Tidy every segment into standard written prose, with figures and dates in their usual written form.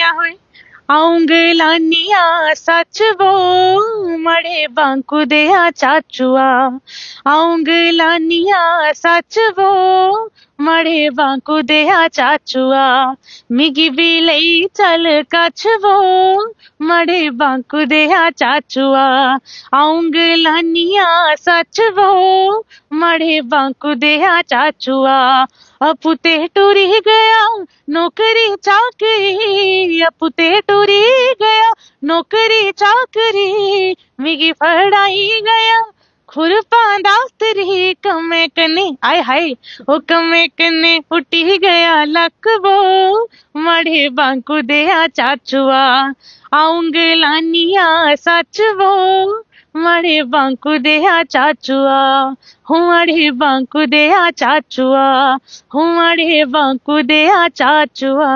गया है आऊंगलानिया सच वो मड़े बांकु देया चाचुआ आऊंगलानिया सच वो मड़े बांकु देया चाचुआ मिगी भी लई चल कछ वो मड़े बांकु देया चाचुआ आऊंगलानिया सच वो मड़े बांकु देया चाचुआ अपुते टूरी गया नौकरी चाकरी अपुते टूरी गया नौकरी चाकरी मिगी फड़ाई गया खुरपा दास्तरी कमे कने आय हाय ओ कमे कने उठी गया लक वो मड़े बांकु देया चाचुआ आऊंगलानिया सच वो मड़े बांकु देया चाचुआ हुआड़े बांकु देया चाचुआ हुआड़े बांकु देया चाचुआ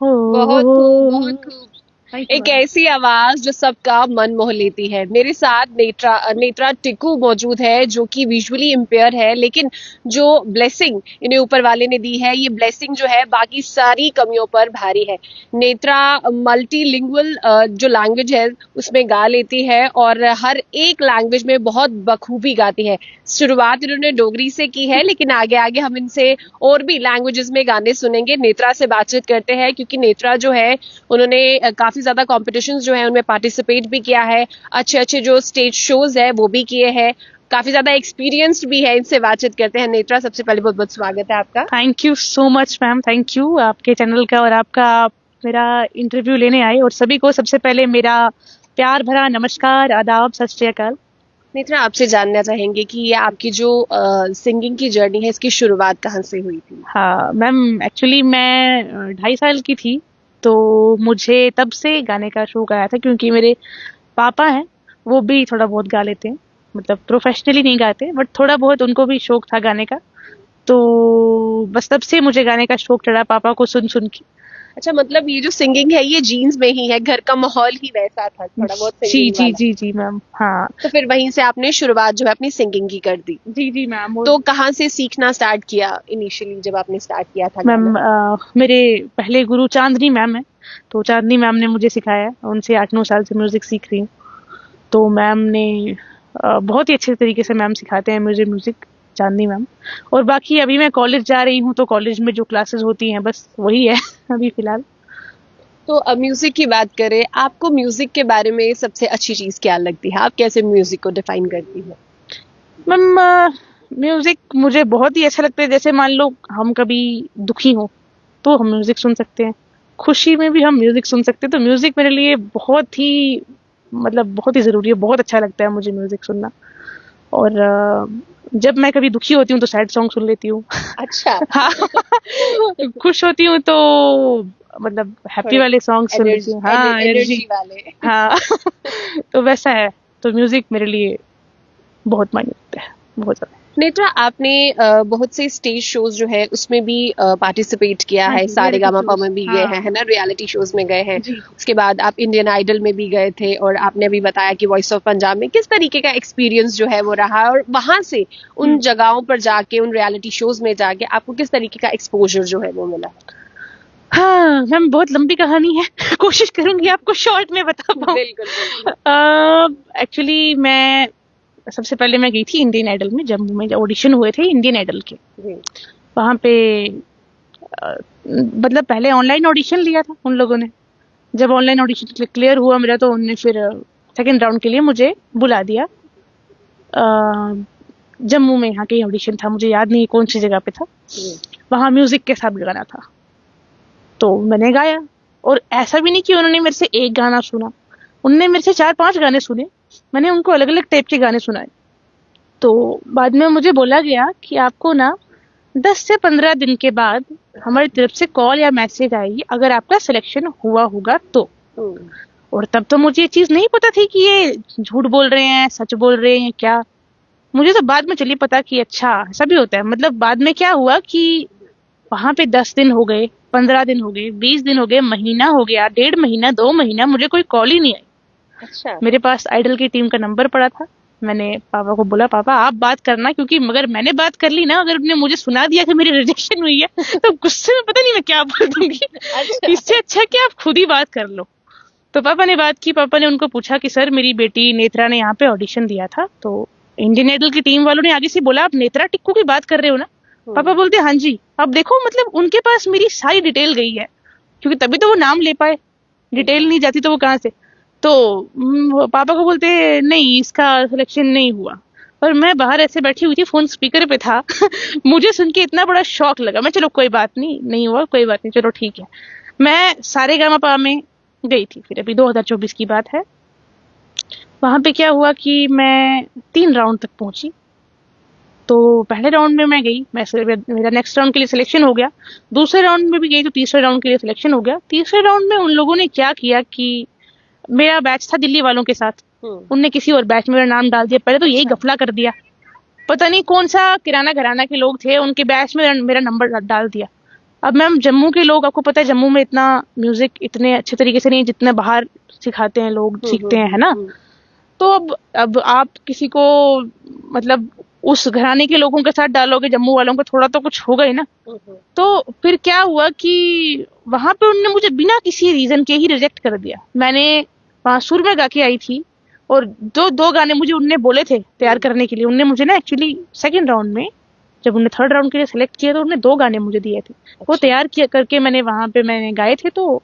हो। बहुत खूब। एक ऐसी आवाज जो सबका मन मोह लेती है। मेरे साथ नेत्रा टिक्कू मौजूद है जो कि विजुअली इम्पेयर है, लेकिन जो ब्लेसिंग इन्हें ऊपर वाले ने दी है, ये ब्लेसिंग जो है बाकी सारी कमियों पर भारी है। नेत्रा मल्टीलिंगुअल जो लैंग्वेज है उसमें गा लेती है और हर एक लैंग्वेज में बहुत बखूबी गाती है। शुरुआत इन्होंने डोगरी से की है, लेकिन आगे आगे हम इनसे और भी लैंग्वेजेस में गाने सुनेंगे। नेत्रा से बातचीत करते हैं क्योंकि नेत्रा जो है उन्होंने काफी ज्यादा कॉम्पिटिशंस जो है उनमें पार्टिसिपेट भी किया है, अच्छे अच्छे जो स्टेज शोज है वो भी किए हैं, काफी ज्यादा एक्सपीरियंस्ड भी है। इनसे बातचीत करते हैं। नेत्रा, सबसे पहले बहुत बहुत स्वागत है आपका। Thank you so much ma'am, thank you आपके चैनल का और आपका मेरा इंटरव्यू लेने आए, और सभी को सबसे पहले मेरा प्यार भरा नमस्कार, आदाब, सत श्री अकाल। नेत्रा, आपसे जानना चाहेंगे कि ये आपकी जो सिंगिंग की जर्नी है इसकी शुरुआत कहाँ से हुई थी? हाँ मैम, एक्चुअली मैं 2.5 साल की थी तो मुझे तब से गाने का शौक आया था, क्योंकि मेरे पापा हैं वो भी थोड़ा बहुत गा लेते हैं, मतलब प्रोफेशनली नहीं गाते बट थोड़ा बहुत उनको भी शौक था गाने का, तो बस तब से मुझे गाने का शौक चढ़ा पापा को सुन सुन के। अच्छा, मतलब ये जो सिंगिंग है ये जीन्स में ही है, घर का माहौल ही वैसा था थोड़ा बहुत जी जी जी जी मैम। हाँ, तो फिर वहीं से आपने शुरुआत जो है अपनी सिंगिंग की कर दी? जी जी मैम। तो कहाँ से सीखना स्टार्ट किया इनिशियली जब आपने स्टार्ट किया था? मैम मेरे पहले गुरु चांदनी मैम है, तो चांदनी मैम ने मुझे सिखाया, उनसे 8-9 साल से म्यूजिक सीख रही हूँ। तो मैम ने बहुत ही अच्छे तरीके से मैम सिखाते हैं मुझे म्यूजिक, चांदनी मैम। और बाकी अभी मैं कॉलेज जा रही हूँ तो कॉलेज में जो क्लासेस होती हैं बस वही है अभी फिलहाल। तो अब म्यूजिक की बात करें, आपको म्यूजिक के बारे में सबसे अच्छी चीज क्या लगती है? आप कैसे म्यूजिक को डिफाइन करती है? मैम म्यूजिक मुझे बहुत ही अच्छा लगता है। जैसे मान लो हम कभी दुखी हो तो हम म्यूजिक सुन सकते हैं, खुशी में भी हम म्यूजिक सुन सकते हैं, तो म्यूजिक मेरे लिए बहुत ही मतलब बहुत ही जरूरी है, बहुत अच्छा लगता है मुझे म्यूजिक सुनना। और जब मैं कभी दुखी होती हूँ तो सैड सॉन्ग सुन लेती हूँ। अच्छा। हाँ खुश होती हूँ तो मतलब हैप्पी वाले सॉन्ग सुन लेती हूँ। हाँ, एनर्जी वाले। हाँ तो वैसा है, तो म्यूजिक मेरे लिए बहुत मायने रखता है, बहुत ज्यादा। नेत्रा, आपने बहुत से स्टेज शोज जो है उसमें भी पार्टिसिपेट किया है, सारेगामापा में भी गए हैं, है ना, रियलिटी शोज में गए हैं। उसके बाद आप इंडियन आइडल में भी गए थे और आपने अभी बताया कि वॉइस ऑफ पंजाब में। किस तरीके का एक्सपीरियंस जो है वो रहा, और वहां से उन जगहों पर जाके, उन रियलिटी शोज में जाके आपको किस तरीके का एक्सपोजर जो है वो मिला? हाँ मैम, बहुत लंबी कहानी है कोशिश करूंगी आपको शॉर्ट में बता पाऊँ। एक्चुअली मैं सबसे पहले मैं गई थी इंडियन आइडल में, जम्मू में ऑडिशन हुए थे इंडियन आइडल के। वहाँ पे मतलब पहले ऑनलाइन ऑडिशन लिया था उन लोगों ने, जब ऑनलाइन ऑडिशन क्लियर हुआ मेरा तो उन्होंने फिर सेकंड राउंड के लिए मुझे बुला दिया। जम्मू में यहाँ के ऑडिशन था, मुझे याद नहीं कौन सी जगह पे था, वहाँ म्यूजिक के साथ गाना था, तो मैंने गाया। और ऐसा भी नहीं कि उन्होंने मेरे से एक गाना सुना, उन्होंने मेरे से 4-5 गाने सुने, मैंने उनको अलग अलग टाइप के गाने सुनाए। तो बाद में मुझे बोला गया कि आपको ना 10 से 15 दिन के बाद हमारी तरफ से कॉल या मैसेज आएगी अगर आपका सिलेक्शन हुआ होगा तो। और तब तो मुझे ये चीज नहीं पता थी कि ये झूठ बोल रहे हैं, सच बोल रहे हैं क्या। मुझे तो बाद में चली पता कि अच्छा ऐसा भी होता है। मतलब बाद में क्या हुआ कि वहां पे 10 दिन हो गए, 15 दिन हो गए, 20 दिन हो गए, महीना हो गया, 1.5 महीना, 2 महीना, मुझे कोई कॉल ही नहीं आई। अच्छा। मेरे पास आइडल की टीम का नंबर पड़ा था, मैंने पापा को बोला, पापा आप बात करना, क्योंकि मगर मैंने बात कर ली ना, अगर उन्होंने मुझे सुना दिया कि मेरी रिजेक्शन हुई है तो गुस्से में पता नहीं मैं क्या बोल दूंगी। इससे अच्छा है कि आप खुद ही बात कर लो। तो पापा ने बात की, पापा ने उनको पूछा कि सर मेरी बेटी नेत्रा ने यहाँ पे ऑडिशन दिया था, तो इंडियन आइडल की टीम वालों ने आगे से बोला आप नेत्रा टिक्कू की बात कर रहे हो ना? पापा बोलते हाँ जी। अब देखो मतलब उनके पास मेरी सारी डिटेल गई है, क्योंकि तभी तो वो नाम ले पाए, डिटेल नहीं जाती तो वो कहाँ से। तो पापा को बोलते नहीं इसका सिलेक्शन नहीं हुआ। और मैं बाहर ऐसे बैठी हुई थी, फोन स्पीकर पे था मुझे सुन के इतना बड़ा शॉक लगा। मैं चलो कोई बात नहीं, नहीं हुआ कोई बात नहीं, चलो ठीक है। मैं सारेगामापा में गई थी, फिर अभी 2024 की बात है। वहां पे क्या हुआ कि मैं 3 राउंड तक पहुंची। तो पहले राउंड में मैं गई, मेरा नेक्स्ट राउंड के लिए सिलेक्शन हो गया। दूसरे राउंड में भी गई तो तीसरे राउंड के लिए सिलेक्शन हो गया। तीसरे राउंड में उन लोगों ने क्या किया कि मेरा बैच था दिल्ली वालों के साथ, उनने किसी और बैच में मेरा नाम डाल दिया। पहले तो यही गफला कर दिया, पता नहीं कौन सा किराना घराना के लोग थे, उनके बैच में मेरा नंबर डाल दिया। अब मैम जम्मू के लोग, आपको पता है जम्मू में इतना म्यूजिक इतने अच्छे तरीके से नहीं जितना बाहर सिखाते हैं लोग, सीखते हैं, है ना। तो अब आप किसी को मतलब उस घराने के लोगों के साथ डालोगे, जम्मू वालों को थोड़ा तो कुछ होगा ही ना। तो फिर क्या हुआ कि वहां पे उन्होंने मुझे बिना किसी रीजन के ही रिजेक्ट कर दिया। मैंने वहां सुर में गा के आई थी और दो गाने मुझे उनने बोले थे तैयार करने के लिए। उनने मुझे ना एक्चुअली सेकंड राउंड में, जब उन्हें थर्ड राउंड के लिए सिलेक्ट किया तो उन्होंने 2 गाने मुझे दिए थे। वो तैयार किया करके मैंने वहां पे मैंने गाए थे। तो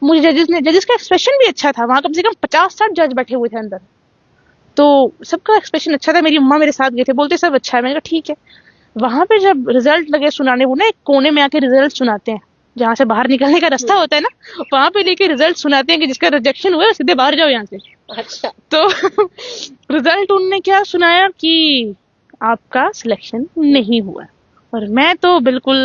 मुझे जजेस का एक्सप्रेशन भी अच्छा था। वहां कम से कम 50-60 जज बैठे हुए थे अंदर, तो सबका एक्सप्रेशन अच्छा था। मेरी मम्मा मेरे साथ गए थे, बोलते सब अच्छा है। मैंने कहा ठीक है। वहां पे जब रिजल्ट लगे सुनाने, वो ना एक कोने में आके रिजल्ट सुनाते हैं, जहाँ से बाहर निकलने का रास्ता होता है ना, वहां पे लेके रिजल्ट सुनाते हैं कि जिसका रिजेक्शन हुआ है सीधे बाहर जाओ यहाँ से। अच्छा। तो रिजल्ट उनने क्या सुनाया कि आपका सिलेक्शन नहीं हुआ। और मैं तो बिल्कुल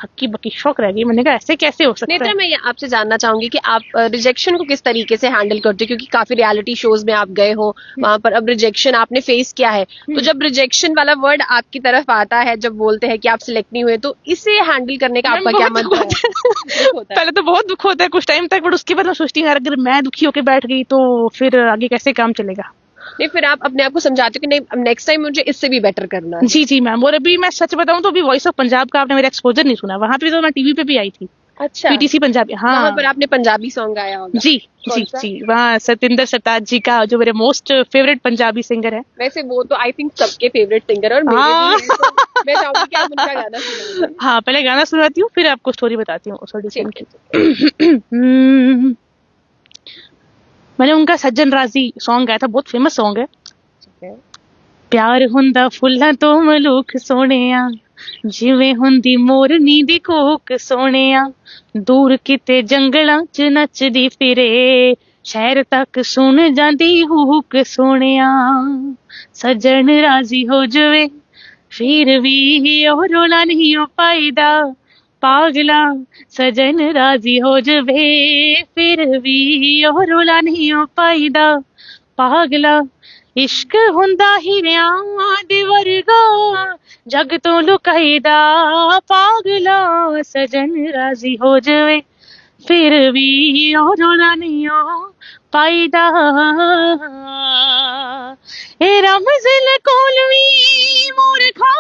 हक्की बक्की शौक रह गई। मैंने कहा ऐसे कैसे हो सकता नेत्रा, है। मैं आपसे जानना चाहूंगी कि आप रिजेक्शन को किस तरीके से हैंडल करते हो, क्योंकि काफी रियलिटी शोज में आप गए हो, वहां पर अब रिजेक्शन आपने फेस किया है। तो जब रिजेक्शन वाला वर्ड आपकी तरफ आता है, जब बोलते हैं कि आप सिलेक्ट नहीं हुए, तो इसे हैंडल करने का आपका क्या मंत्र है? पहले तो बहुत दुख होता है कुछ टाइम तक, बट उसके बाद मैं सोचती हूँ यार अगर मैं दुखी होकर बैठ गई तो फिर आगे कैसे काम चलेगा। नहीं, फिर आप अपने आप को समझाते हो कि नहीं, अब नेक्स्ट टाइम मुझे इससे भी बेटर करना है। जी जी मैम। और अभी मैं सच बताऊं तो अभी वॉइस ऑफ पंजाब का आपने मेरा एक्सपोजर नहीं सुना, वहां पे तो मैं टीवी पे भी आई थी। अच्छा। पीटीसी पंजाबी, हाँ। वहां पर आपने पंजाबी सॉन्ग गाया होगा। जी जी जी, वहाँ सतिंदर सरताज जी का, जो मेरे मोस्ट फेवरेट पंजाबी सिंगर है। वैसे वो तो आई थिंक सबके फेवरेट सिंगर है और मेरे भी हैं, तो मैं चाहूंगी कि आप उनका गाना सुनाइए। हाँ, पहले गाना सुनाती हूँ फिर आपको स्टोरी बताती हूँ। सॉरी मैंने उनका सज्जन राजी सॉन्ग गाया था, बहुत फेमस सॉन्ग है। प्यार हुंदा फुल्लां तो मलूक सोहणिया, जिवें हुंदी मोरनी दी कोक सोहणिया, दूर किते जंगलां च नचदी फिरे, शहर तक सुन जांदी हुक सोहणिया। सज्जन राजी हो जावे फिर भी ओ रोला नहीं ओ पाईदा, पागला सजन राजी हो जावे फिर भी ओ रोला नहीं ओ पाईदा, पागला इश्क हुंदा हीरियां दे वर्गा, जग तो लुकाईदा, पागला सजन राजी हो जावे फिर भी ओ रोला नहीं ओ पाईदा। ए रमज़िल कोलवी मूर्खा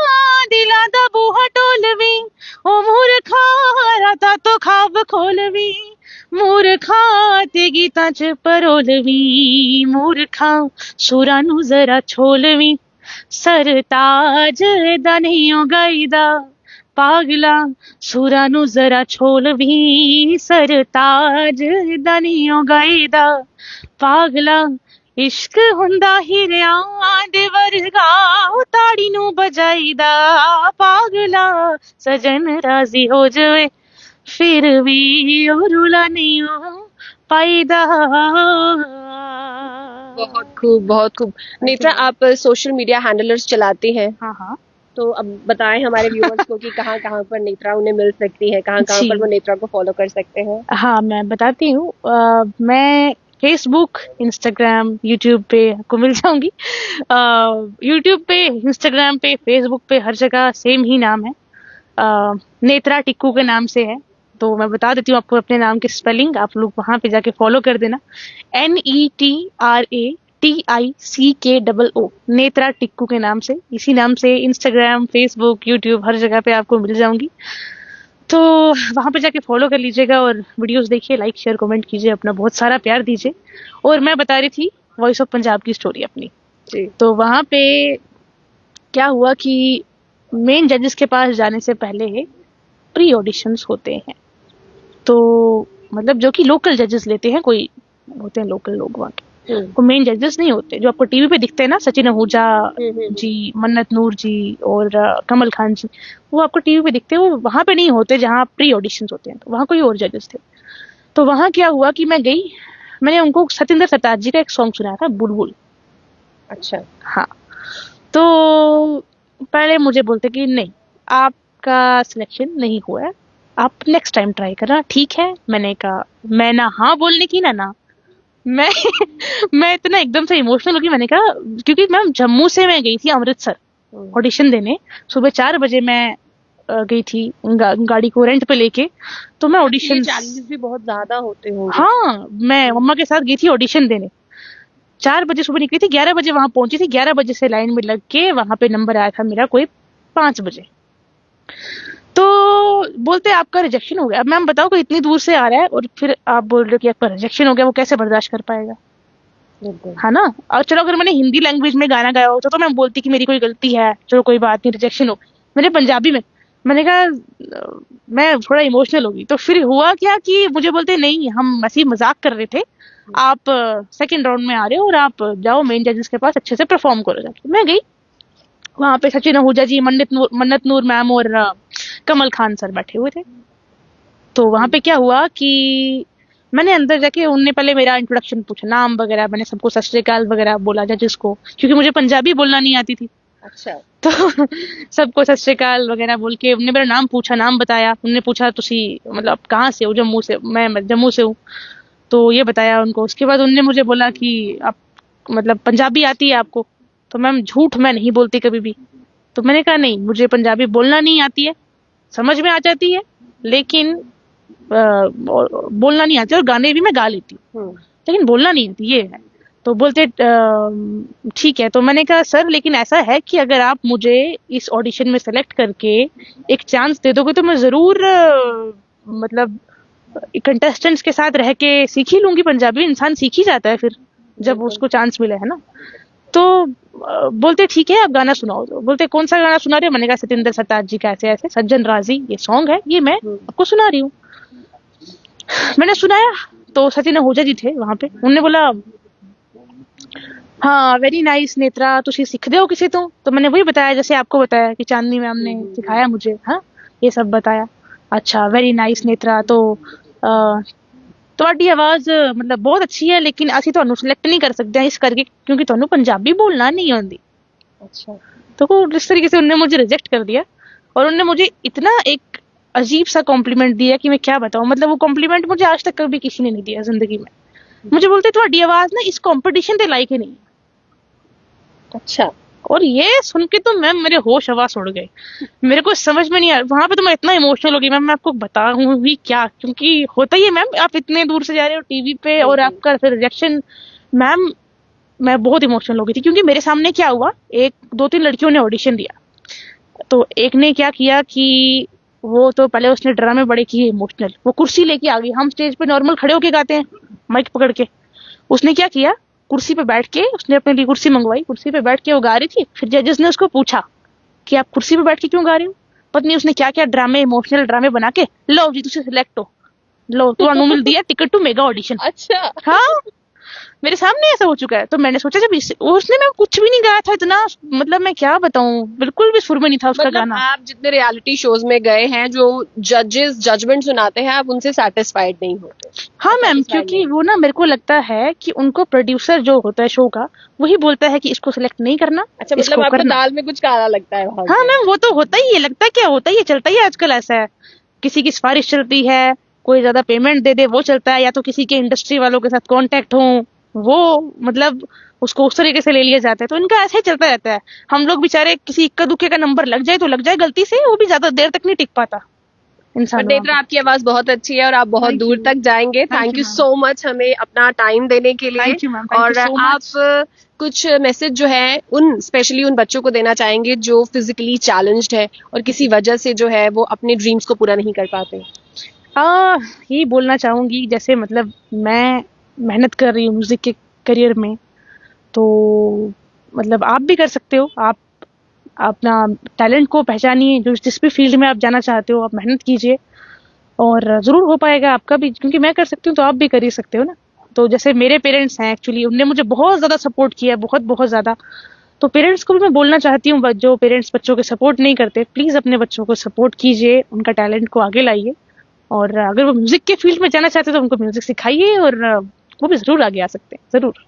दिला दा बूहा टोलवी, ओ मूर्खा राता तो खाब खोलवी, मूर्खा ते गीतां च परोलवी, मूर्खा सुरां नू जरा छोलवी, सरताज दा नहीं ओ गाईदा, पागला सुरां नू जरा छोलवी, सरताज दा नहीं ओ गाईदा, पागला इश्क हुंदा हीरियां दे वर्गा, ताड़ी नू बजाईदा, पागला सजन राजी हो जावे फिर भी ओ रुला नहीं हो पाईदा। बहुत खूब, बहुत खूब। नेत्रा, आप सोशल मीडिया हैंडलर्स चलाते हैं, हाँ हाँ, तो अब बताएं हमारे व्यूअर्स को कि कहाँ कहाँ पर नेत्रा उन्हें मिल सकती है, कहाँ कहाँ जी। पर वो नेत्रा को फॉलो कर सकते हैं। हाँ, मैं बताती हूँ। मैं फेसबुक, इंस्टाग्राम, यूट्यूब पे आपको मिल जाऊंगी। यूट्यूब पे, इंस्टाग्राम पे, फेसबुक पे हर जगह सेम ही नाम है, नेत्रा टिक्कू के नाम से है। तो मैं बता देती हूँ आपको अपने नाम की स्पेलिंग, आप लोग वहां पे जाके फॉलो कर देना। NETRA TICKOO, नेत्रा टिक्कू के नाम से। इसी नाम से इंस्टाग्राम, फेसबुक, यूट्यूब हर जगह पे आपको मिल जाऊंगी। तो वहां पे जाके फॉलो कर लीजिएगा और वीडियोस देखिए, लाइक शेयर कमेंट कीजिए, अपना बहुत सारा प्यार दीजिए। और मैं बता रही थी वॉइस ऑफ पंजाब की स्टोरी अपनी। तो वहां पे क्या हुआ कि मेन जजेस के पास जाने से पहले प्री ऑडिशंस होते हैं। तो मतलब जो कि लोकल जजेस लेते हैं, कोई होते हैं लोकल लोग वहाँ के, वो मेन जजेस नहीं होते जो आपको टीवी पे दिखते हैं ना, सचिन आहूजा जी, मन्नत नूर जी और कमल खान जी, वो आपको टीवी पे दिखते हैं, वो वहां पे नहीं होते जहाँ प्री ऑडिशंस होते हैं। तो वहाँ कोई और जजेस थे। तो वहां क्या हुआ कि मैं गई, मैंने उनको सतिंदर सरताज जी का एक सॉन्ग सुनाया था, बुलबुल। अच्छा। हाँ। तो पहले मुझे बोलते कि नहीं, आपका सिलेक्शन नहीं हुआ है, आप नेक्स्ट टाइम ट्राई करना, ठीक है। मैंने कहा, मैं ना हाँ बोलने की ना मैं मैं इतना एकदम से इमोशनल हो गई। मैंने कहा, क्योंकि मैम जम्मू से मैं गई थी अमृतसर ऑडिशन देने, सुबह 4 बजे मैं गई थी गाड़ी को रेंट पे लेके। तो मैं ऑडिशन, चार्जेस भी बहुत ज्यादा होते होंगे। हाँ, मैं मम्मा के साथ गई थी ऑडिशन देने। 4 बजे सुबह निकली थी, 11 बजे वहां पहुंची थी। 11 बजे से लाइन में लग के वहां पे नंबर आया था मेरा कोई 5 बजे। तो बोलते आपका रिजेक्शन हो गया। अब मैम बताओ, कोई इतनी दूर से आ रहा है और फिर आप बोल रहे हो कि आपका रिजेक्शन हो गया, वो कैसे बर्दाश्त कर पाएगा, है ना। और चलो अगर मैंने हिंदी लैंग्वेज में गाना गाया होता तो मैं बोलती कि मेरी कोई गलती है, चलो कोई बात नहीं, रिजेक्शन हो। मैंने पंजाबी में, मैंने कहा, मैं थोड़ा इमोशनल हो गई। तो फिर हुआ क्या कि मुझे बोलते नहीं, हम ऐसे ही मजाक कर रहे थे, आप सेकंड राउंड में आ रहे हो और आप जाओ मेन जजेस के पास, अच्छे से परफॉर्म करो जाके। मैं गई वहां पे, सचिन आहूजा जी, मन्नत नूर मैम और कमल खान सर बैठे हुए थे। तो वहां पे क्या हुआ कि मैंने अंदर जाके, उनने पहले मेरा इंट्रोडक्शन पूछा, नाम वगैरह, मैंने सबको सत श्री अकाल वगैरह बोला जजेस को, क्योंकि मुझे पंजाबी बोलना नहीं आती थी। अच्छा। तो सबको सत श्री अकाल वगैरह बोल के उन्होंने मेरा नाम पूछा, नाम बताया। उन्होंने पूछा तुसी मतलब कहाँ से हो? जम्मू से। मैं जम्मू से हूँ। तो ये बताया उनको। उसके बाद उन्होंने मुझे बोला कि आप मतलब पंजाबी आती है आपको? तो मैम झूठ मैं नहीं बोलती कभी भी। तो मैंने कहा नहीं, मुझे पंजाबी बोलना नहीं आती है, समझ में आ जाती है, लेकिन बोलना नहीं आती, और गाने भी मैं गा लेती हूँ, लेकिन बोलना नहीं आती, ये है। तो बोलते ठीक है। तो मैंने कहा सर, लेकिन ऐसा है कि अगर आप मुझे इस ऑडिशन में सेलेक्ट करके एक चांस दे दोगे तो मैं जरूर मतलब कंटेस्टेंट्स के साथ रह के सीख ही लूंगी पंजाबी। इंसान सीख ही जाता है फिर जब उसको चांस मिले, है ना। तो बोलते ठीक है, आप गाना सुनाओ। तो बोलते कौन सा गाना सुना रहे हो? मैंने कहा सतिंदर सरताज जी का ऐसे ऐसे सज्जन राजी ये सॉन्ग है, ये मैं आपको सुना रही हूँ। मैंने सुनाया तो सचिन आहूजा जी थे वहां पे, उन्होंने बोला हाँ वेरी नाइस नेत्रा, तुसी सीखदे हो किसी तो मैंने वही बताया जैसे आपको बताया कि चांदनी मैम ने सिखाया मुझे, हाँ ये सब बताया। अच्छा वेरी नाइस नेत्रा, तो ਤੁਹਾਡੀ आवाज मतलब बहुत अच्छी है, लेकिन ਅਸੀਂ ਤੁਹਾਨੂੰ सिलेक्ट नहीं कर सकते हैं इस करके क्योंकि ਤੁਹਾਨੂੰ पंजाबी बोलना नहीं आती। अच्छा। तो इस तरीके से उन्होंने मुझे रिजेक्ट कर दिया, और उन्होंने मुझे इतना एक अजीब सा कॉम्प्लीमेंट दिया कि मैं क्या बताऊं। मतलब वो कॉम्प्लीमेंट मुझे आज तक कभी किसी ने नहीं दिया जिंदगी में। मुझे बोलते तुम्हारी आवाज ना इस कॉम्पिटिशन के लायक ही नहीं। अच्छा। और ये सुन के तो मैम मेरे होश हवास उड़ गए, मेरे को समझ में नहीं आया। वहां पे तो मैं इतना इमोशनल हो गई मैम, मैं आपको बताऊंगी क्या, क्योंकि होता ही है मैम, आप इतने दूर से जा रहे हो टीवी पे और आपका फिर रिजेक्शन। मैम मैं बहुत इमोशनल हो गई थी, क्योंकि मेरे सामने क्या हुआ, एक 2-3 लड़कियों ने ऑडिशन दिया। तो एक ने क्या किया कि वो तो पहले उसने ड्रामे बड़े किए इमोशनल, वो कुर्सी लेके आ गई। हम स्टेज पे नॉर्मल खड़े होके गाते हैं माइक पकड़ के, उसने क्या किया, कुर्सी पे बैठ के उसने अपने लिए कुर्सी मंगवाई, कुर्सी पे बैठ के वो गा रही थी। फिर जजेस ने उसको पूछा कि आप कुर्सी पे बैठ के क्यों गा रहे हो? पत्नी उसने क्या क्या ड्रामे, इमोशनल ड्रामे बना के, लो जी तुझे सिलेक्ट हो, लो तुम्हें मिल दिया टिकट टू मेगा ऑडिशन। अच्छा। हाँ मेरे सामने ऐसा हो चुका है। तो मैंने सोचा जब उसने मैं कुछ भी नहीं गाया था इतना, मतलब मैं क्या बताऊं, बिल्कुल भी सुर में नहीं था उसका गाना। आप जितने रियलिटी शोज में गए हैं, जो जजेस जजमेंट सुनाते हैं, आप उनसे सेटिस्फाइड नहीं होते? हाँ मैम, क्योंकि वो ना मेरे को लगता है कि उनको प्रोड्यूसर जो होता है शो का, वही बोलता है कि इसको सिलेक्ट नहीं करना। अच्छा, मतलब आपको दाल में कुछ काला लगता है? हाँ मैम, वो तो होता ही है, लगता है क्या होता ही है, चलता ही है आजकल ऐसा है। किसी की सिफारिश चलती है, कोई ज्यादा पेमेंट दे दे वो चलता है, या तो किसी के इंडस्ट्री वालों के साथ कॉन्टेक्ट हो, वो मतलब उसको उस तरीके से ले लिया जाता है। तो इनका ऐसे ही चलता रहता है। हम लोग बेचारे किसी इक्का दुक्के का नंबर लग जाए तो लग जाए गलती से, वो भी ज्यादा देर तक नहीं टिक पाता, इंसान और नेत्रा, आपकी आवाज बहुत अच्छी है और आप बहुत दूर तक जाएंगे। थैंक यू सो मच हमें अपना टाइम देने के लिए। थैंक यू मैम, और आप कुछ मैसेज जो है उन स्पेशली उन बच्चों को देना चाहेंगे जो फिजिकली चैलेंज्ड है और किसी वजह से जो है वो अपने ड्रीम्स को पूरा नहीं कर पाते? यही बोलना चाहूंगी, जैसे मतलब मैं मेहनत कर रही हूँ म्यूजिक के करियर में, तो मतलब आप भी कर सकते हो। आप अपना टैलेंट को पहचानिए, जो जिस भी फील्ड में आप जाना चाहते हो आप मेहनत कीजिए और ज़रूर हो पाएगा आपका भी, क्योंकि मैं कर सकती हूँ तो आप भी कर ही सकते हो ना। तो जैसे मेरे पेरेंट्स हैं एक्चुअली, उनने मुझे बहुत ज़्यादा सपोर्ट किया है, बहुत बहुत ज़्यादा। तो पेरेंट्स को भी मैं बोलना चाहती हूँ, जो पेरेंट्स बच्चों के सपोर्ट नहीं करते, प्लीज़ अपने बच्चों को सपोर्ट कीजिए, उनका टैलेंट को आगे लाइए। और अगर वो म्यूज़िक के फील्ड में जाना चाहते हैं तो उनको म्यूज़िक सिखाइए और वो भी ज़रूर आगे आ सकते हैं, ज़रूर।